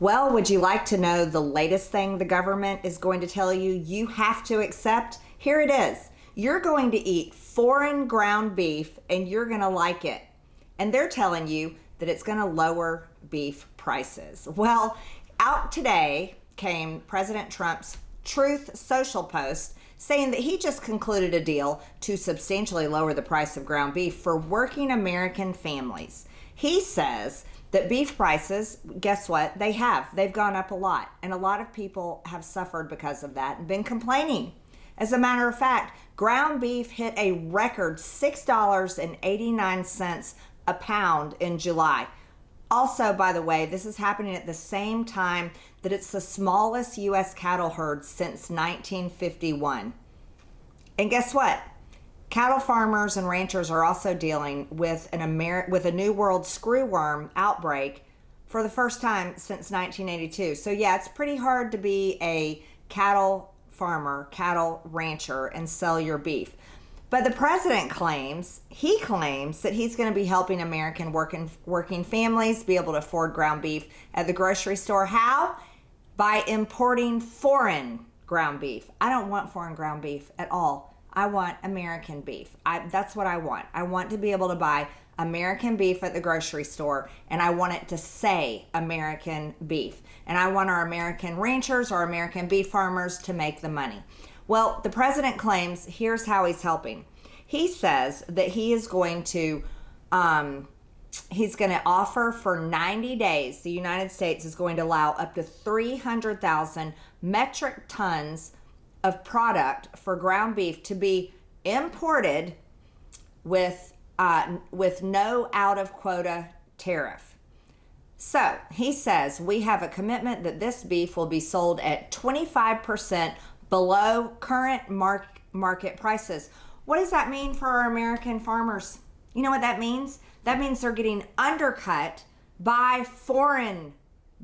Well, would you like to know the latest thing the government is going to tell you you have to accept? Here it is. You're going to eat foreign ground beef and you're going to like it. And they're telling you that it's going to lower beef prices. Well, out today came President Trump's Truth Social post saying that he just concluded a deal to substantially lower the price of ground beef for working American families. He says that beef prices, guess what? They've gone up a lot. And a lot of people have suffered because of that and been complaining. As a matter of fact, ground beef hit a record $6.89 a pound in July. Also, by the way, this is happening at the same time that it's the smallest U.S. cattle herd since 1951. And guess what? Cattle farmers and ranchers are also dealing with a New World screwworm outbreak for the first time since 1982. So yeah, it's pretty hard to be a cattle farmer, cattle rancher, and sell your beef. But the president claims that he's going to be helping American working families be able to afford ground beef at the grocery store. How? By importing foreign ground beef. I don't want foreign ground beef at all. I want American beef. That's what I want. I want to be able to buy American beef at the grocery store, and I want it to say American beef. And I want our American ranchers or American beef farmers to make the money. Well, the president claims here's how he's helping. He says that he is going to offer for 90 days, the United States is going to allow up to 300,000 metric tons of product for ground beef to be imported with no out of quota tariff. So he says we have a commitment that this beef will be sold at 25% below current market prices. What does that mean for our American farmers? You know what that means? That means they're getting undercut by foreign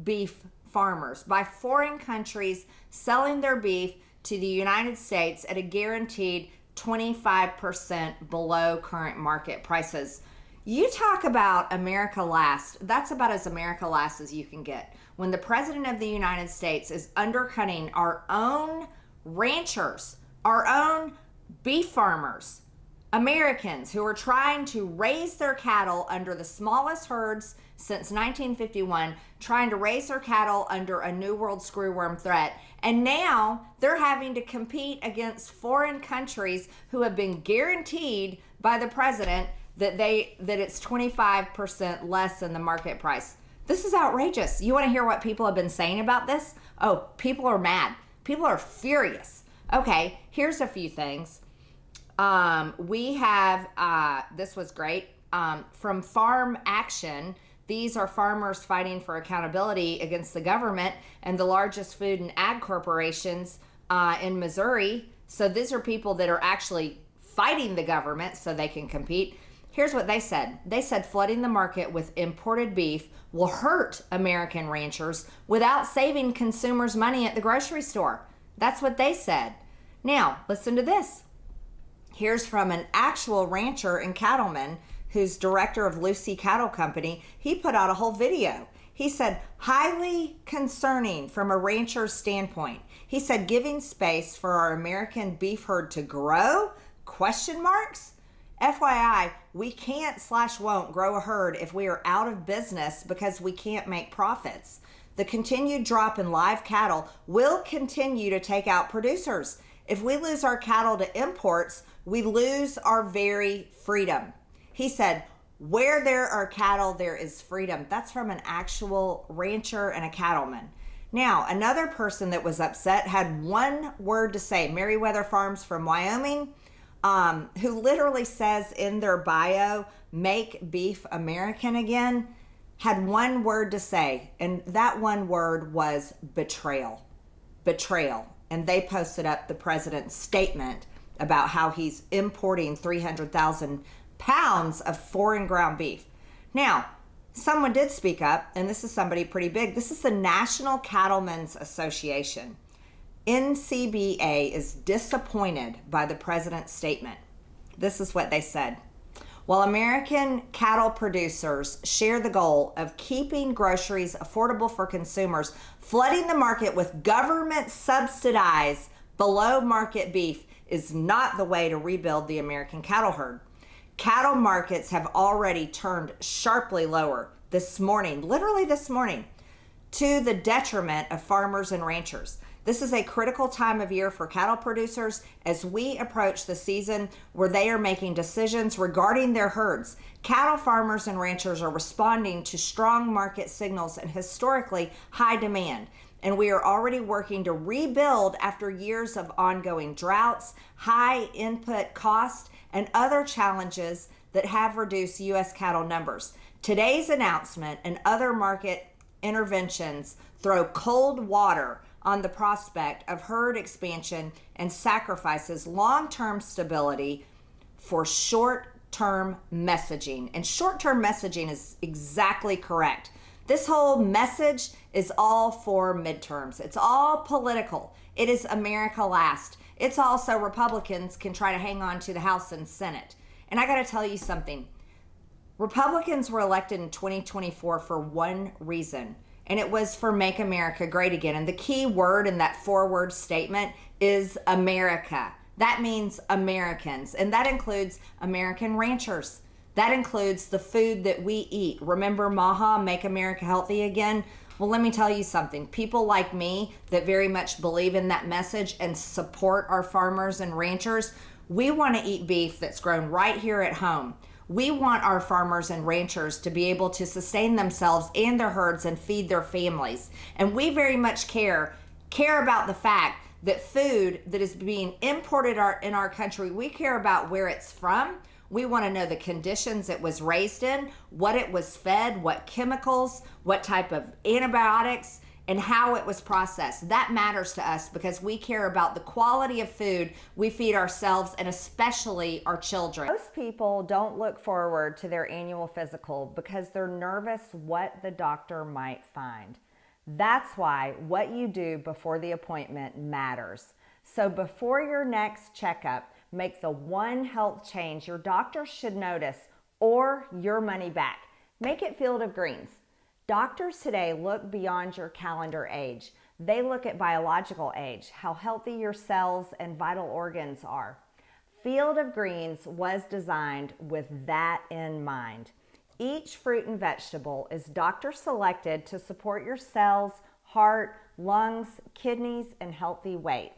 beef farmers, by foreign countries selling their beef to the United States at a guaranteed 25% below current market prices. You talk about America last. That's about as America last as you can get. When the President of the United States is undercutting our own ranchers, our own beef farmers, Americans who are trying to raise their cattle under the smallest herds since 1951, trying to raise their cattle under a New World screwworm threat. And now they're having to compete against foreign countries who have been guaranteed by the president that it's 25% less than the market price. This is outrageous. You want to hear what people have been saying about this? Oh, people are mad. People are furious. Okay, here's a few things. We have, this was great, from Farm Action. These are farmers fighting for accountability against the government and the largest food and ag corporations in Missouri. So these are people that are actually fighting the government so they can compete. Here's what they said. They said flooding the market with imported beef will hurt American ranchers without saving consumers money at the grocery store. That's what they said. Now, listen to this. Here's from an actual rancher and cattleman who's director of Lucy Cattle Company. He put out a whole video. He said, highly concerning from a rancher's standpoint. He said, giving space for our American beef herd to grow? Question marks? FYI, we can't/won't grow a herd if we are out of business because we can't make profits. The continued drop in live cattle will continue to take out producers. If we lose our cattle to imports, we lose our very freedom. He said, where there are cattle, there is freedom. That's from an actual rancher and a cattleman. Now, another person that was upset had one word to say, Meriwether Farms from Wyoming, who literally says in their bio, make beef American again, had one word to say, and that one word was betrayal. Betrayal. And they posted up the president's statement about how he's importing 300,000 pounds of foreign ground beef. Now, someone did speak up, and this is somebody pretty big. This is the National Cattlemen's Association. NCBA is disappointed by the president's statement. This is what they said. While American cattle producers share the goal of keeping groceries affordable for consumers, flooding the market with government subsidized below market beef is not the way to rebuild the American cattle herd. Cattle markets have already turned sharply lower this morning, literally this morning, to the detriment of farmers and ranchers. This is a critical time of year for cattle producers as we approach the season where they are making decisions regarding their herds. Cattle farmers and ranchers are responding to strong market signals and historically high demand. And we are already working to rebuild after years of ongoing droughts, high input costs, and other challenges that have reduced U.S. cattle numbers. Today's announcement and other market interventions throw cold water on the prospect of herd expansion and sacrifices long-term stability for short-term messaging. And short-term messaging is exactly correct. This whole message is all for midterms. It's all political. It is America last. It's also Republicans can try to hang on to the House and Senate. And I got to tell you something. Republicans were elected in 2024 for one reason, and it was for Make America Great Again. And the key word in that four-word statement is America. That means Americans, and that includes American ranchers. That includes the food that we eat. Remember MAHA, Make America Healthy Again? Well, let me tell you something. People like me that very much believe in that message and support our farmers and ranchers, we want to eat beef that's grown right here at home. We want our farmers and ranchers to be able to sustain themselves and their herds and feed their families. And we very much care about the fact that food that is being imported in our country, we care about where it's from. We want to know the conditions it was raised in, what it was fed, what chemicals, what type of antibiotics, and how it was processed. That matters to us because we care about the quality of food we feed ourselves and especially our children. Most people don't look forward to their annual physical because they're nervous what the doctor might find. That's why what you do before the appointment matters. So before your next checkup, make the one health change your doctor should notice or your money back. Make it Field of Greens. Doctors today look beyond your calendar age. They look at biological age, how healthy your cells and vital organs are. Field of Greens was designed with that in mind. Each fruit and vegetable is doctor selected to support your cells, heart, lungs, kidneys, and healthy weight.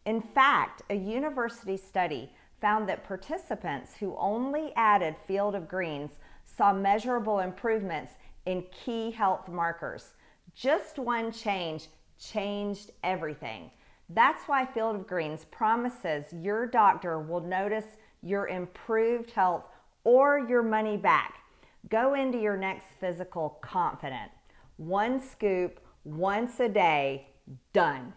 In fact, a university study found that participants who only added Field of Greens saw measurable improvements in key health markers. Just one change changed everything. That's why Field of Greens promises your doctor will notice your improved health or your money back. Go into your next physical confident. One scoop, once a day, done.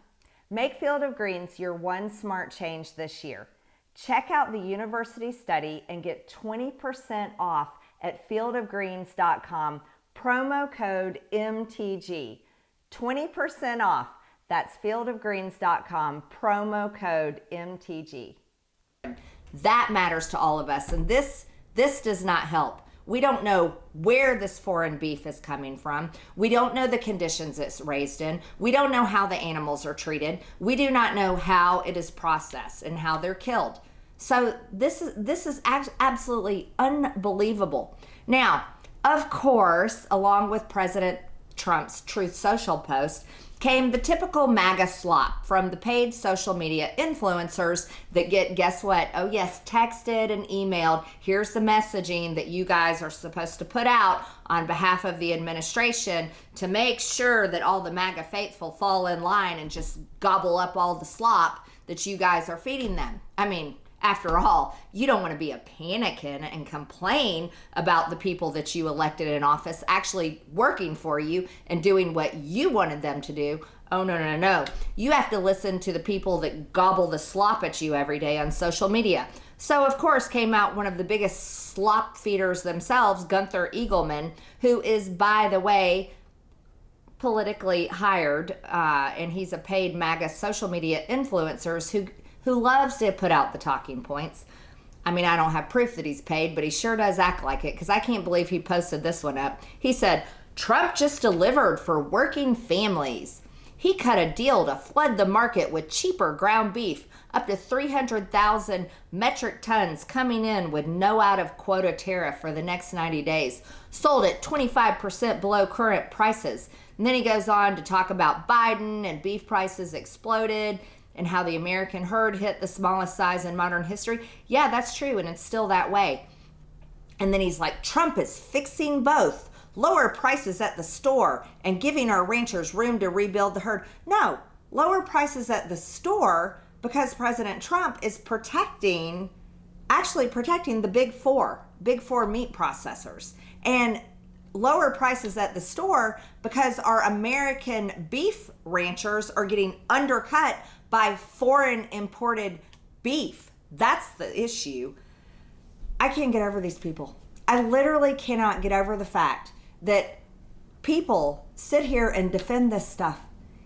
Make Field of Greens your one smart change this year. Check out the university study and get 20% off at fieldofgreens.com. Promo code MTG. 20% off. That's fieldofgreens.com. Promo code MTG. That matters to all of us, and this does not help. We don't know where this foreign beef is coming from. We don't know the conditions it's raised in. We don't know how the animals are treated. We do not know how it is processed and how they're killed. So this is absolutely unbelievable. Now, of course, along with President Trump's Truth Social post came the typical MAGA slop from the paid social media influencers that get, guess what? Oh yes, texted and emailed. Here's the messaging that you guys are supposed to put out on behalf of the administration to make sure that all the MAGA faithful fall in line and just gobble up all the slop that you guys are feeding them. I mean, after all, you don't want to be a panicking and complain about the people that you elected in office actually working for you and doing what you wanted them to do. Oh, no. You have to listen to the people that gobble the slop at you every day on social media. So, of course, came out one of the biggest slop feeders themselves, Gunther Eagleman, who is, by the way, politically hired, and he's a paid MAGA social media influencer who loves to put out the talking points. I mean, I don't have proof that he's paid, but he sure does act like it, because I can't believe he posted this one up. He said, Trump just delivered for working families. He cut a deal to flood the market with cheaper ground beef, up to 300,000 metric tons coming in with no out-of-quota tariff for the next 90 days, sold at 25% below current prices. And then he goes on to talk about Biden and beef prices exploded and how the American herd hit the smallest size in modern history. Yeah, that's true, and it's still that way. And then he's like, Trump is fixing both. Lower prices at the store and giving our ranchers room to rebuild the herd. No, lower prices at the store because President Trump is actually protecting the big four meat processors. And lower prices at the store because our American beef ranchers are getting undercut by foreign imported beef. That's the issue. I can't get over these people. I literally cannot get over the fact that people sit here and defend this stuff.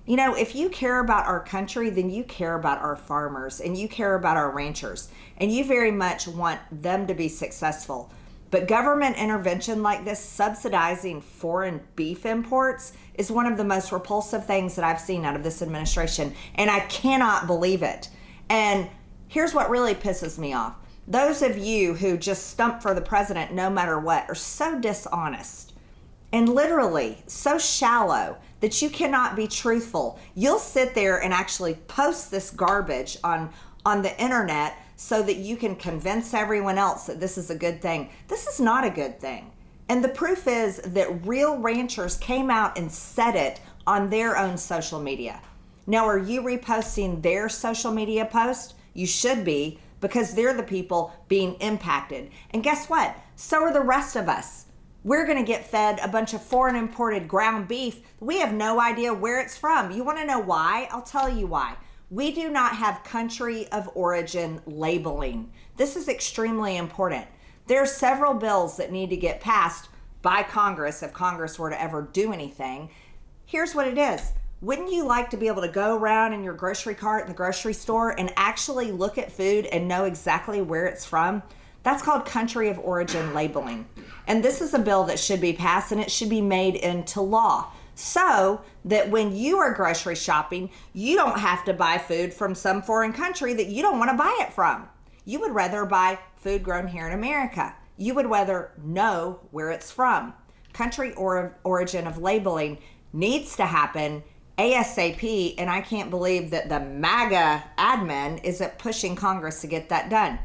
You know, if you care about our country, then you care about our farmers and you care about our ranchers and you very much want them to be successful. But government intervention like this, subsidizing foreign beef imports, is one of the most repulsive things that I've seen out of this administration. And I cannot believe it. And here's what really pisses me off. Those of you who just stump for the president no matter what are so dishonest and literally so shallow that you cannot be truthful. You'll sit there and actually post this garbage on the internet so that you can convince everyone else that this is a good thing. This is not a good thing. And the proof is that real ranchers came out and said it on their own social media. Now, are you reposting their social media post? You should be, because they're the people being impacted. And guess what? So are the rest of us. We're going to get fed a bunch of foreign imported ground beef. We have no idea where it's from. You want to know why? I'll tell you why. We do not have country of origin labeling. This is extremely important. There are several bills that need to get passed by Congress if Congress were to ever do anything. Here's what it is. Wouldn't you like to be able to go around in your grocery cart in the grocery store and actually look at food and know exactly where it's from? That's called country of origin labeling. And this is a bill that should be passed and it should be made into law so that when you are grocery shopping, you don't have to buy food from some foreign country that you don't want to buy it from. You would rather buy food grown here in America. You would rather know where it's from. Country or origin of labeling needs to happen ASAP, and I can't believe that the MAGA admin isn't pushing Congress to get that done.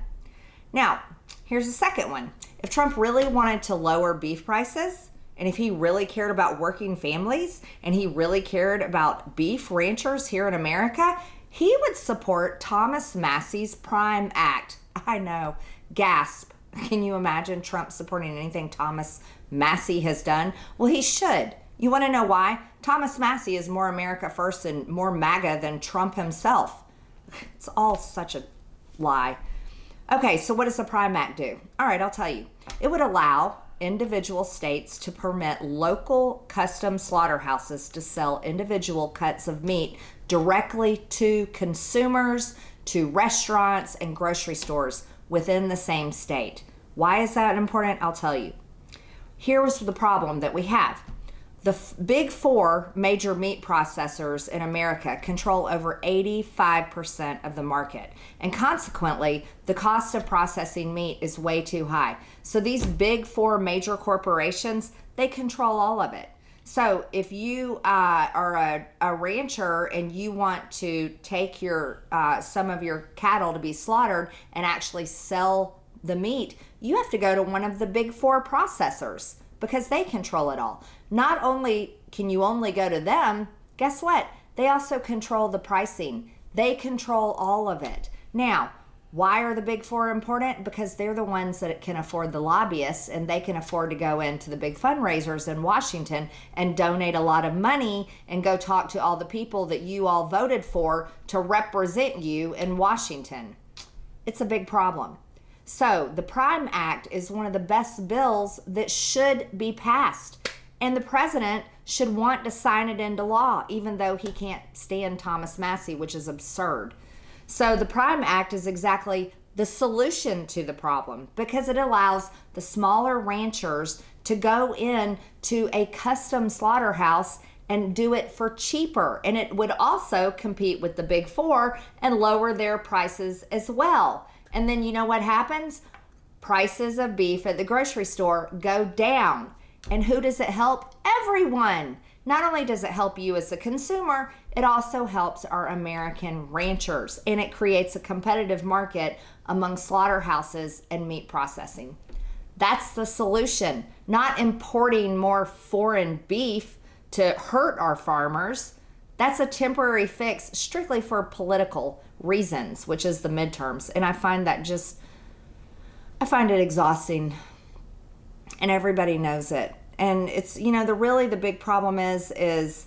Now, here's the second one. If Trump really wanted to lower beef prices, and if he really cared about working families, and he really cared about beef ranchers here in America, he would support Thomas Massie's Prime Act. I know, gasp. Can you imagine Trump supporting anything Thomas Massie has done? Well, he should. You want to know why? Thomas Massie is more America first and more MAGA than Trump himself. It's all such a lie. Okay, so what does the Prime Act do? All right, I'll tell you. It would allow individual states to permit local custom slaughterhouses to sell individual cuts of meat directly to consumers, to restaurants and grocery stores within the same state. Why is that important? I'll tell you. Here's the problem that we have. The big four major meat processors in America control over 85% of the market. And consequently, the cost of processing meat is way too high. So these big four major corporations, they control all of it. So if you are a rancher and you want to take your some of your cattle to be slaughtered and actually sell the meat, you have to go to one of the big four processors because they control it all. Not only can you only go to them, guess what? They also control the pricing. They control all of it. Now, why are the big four important? Because they're the ones that can afford the lobbyists, and they can afford to go into the big fundraisers in Washington and donate a lot of money and go talk to all the people that you all voted for to represent you in Washington. It's a big problem. So the Prime Act is one of the best bills that should be passed. And the president should want to sign it into law, even though he can't stand Thomas Massie, which is absurd. So the Prime Act is exactly the solution to the problem, because it allows the smaller ranchers to go in to a custom slaughterhouse and do it for cheaper. And it would also compete with the big four and lower their prices as well. And then you know what happens? Prices of beef at the grocery store go down. And who does it help? Everyone. Not only does it help you as a consumer, it also helps our American ranchers, and it creates a competitive market among slaughterhouses and meat processing. That's the solution, not importing more foreign beef to hurt our farmers. That's a temporary fix strictly for political reasons, which is the midterms. And I find it exhausting, and everybody knows it. And it's, the big problem is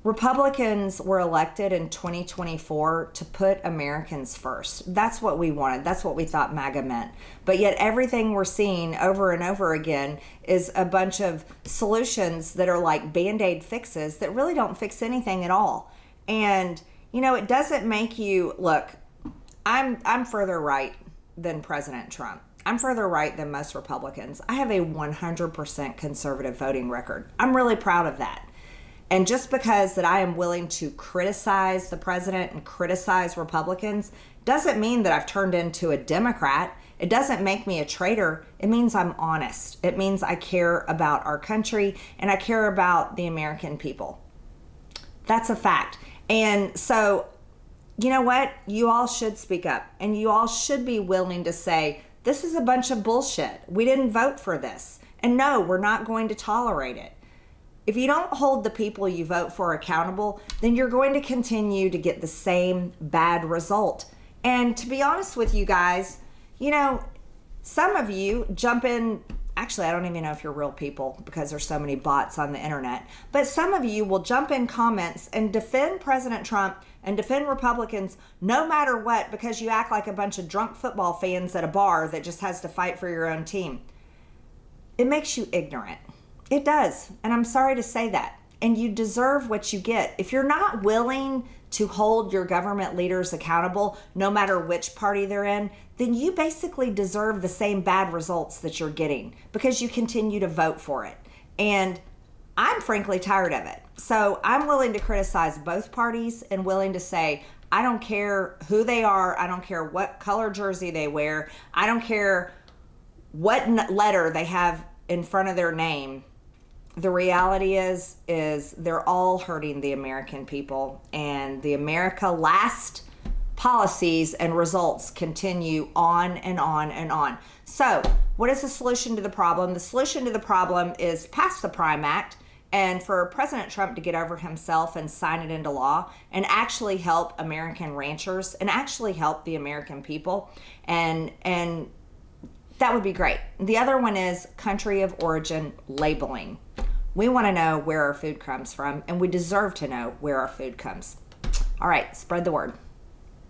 Republicans were elected in 2024 to put Americans first. That's what we wanted. That's what we thought MAGA meant. But yet everything we're seeing over and over again is a bunch of solutions that are like Band-Aid fixes that really don't fix anything at all. And, it doesn't make you, look, I'm further right than President Trump. I'm further right than most Republicans. I have a 100% conservative voting record. I'm really proud of that. And just because that I am willing to criticize the president and criticize Republicans doesn't mean that I've turned into a Democrat. It doesn't make me a traitor. It means I'm honest. It means I care about our country and I care about the American people. That's a fact. And so, you know what? You all should speak up, and you all should be willing to say, this is a bunch of bullshit. We didn't vote for this. And no, we're not going to tolerate it. If you don't hold the people you vote for accountable, then you're going to continue to get the same bad result. And to be honest with you guys, some of you jump in. Actually, I don't even know if you're real people because there's so many bots on the internet. But some of you will jump in comments and defend President Trump and defend Republicans no matter what, because you act like a bunch of drunk football fans at a bar that just has to fight for your own team. It makes you ignorant. It does. And I'm sorry to say that. And you deserve what you get. If you're not willing to hold your government leaders accountable, no matter which party they're in, then you basically deserve the same bad results that you're getting because you continue to vote for it. And I'm frankly tired of it. So I'm willing to criticize both parties and willing to say, I don't care who they are. I don't care what color jersey they wear. I don't care what letter they have in front of their name. The reality is they're all hurting the American people, and the America Last policies and results continue on and on and on. So what is the solution to the problem? The solution to the problem is pass the Prime Act, and for President Trump to get over himself and sign it into law and actually help American ranchers and actually help the American people. And that would be great. The other one is country of origin labeling. We want to know where our food comes from, and we deserve to know where our food comes. All right, spread the word.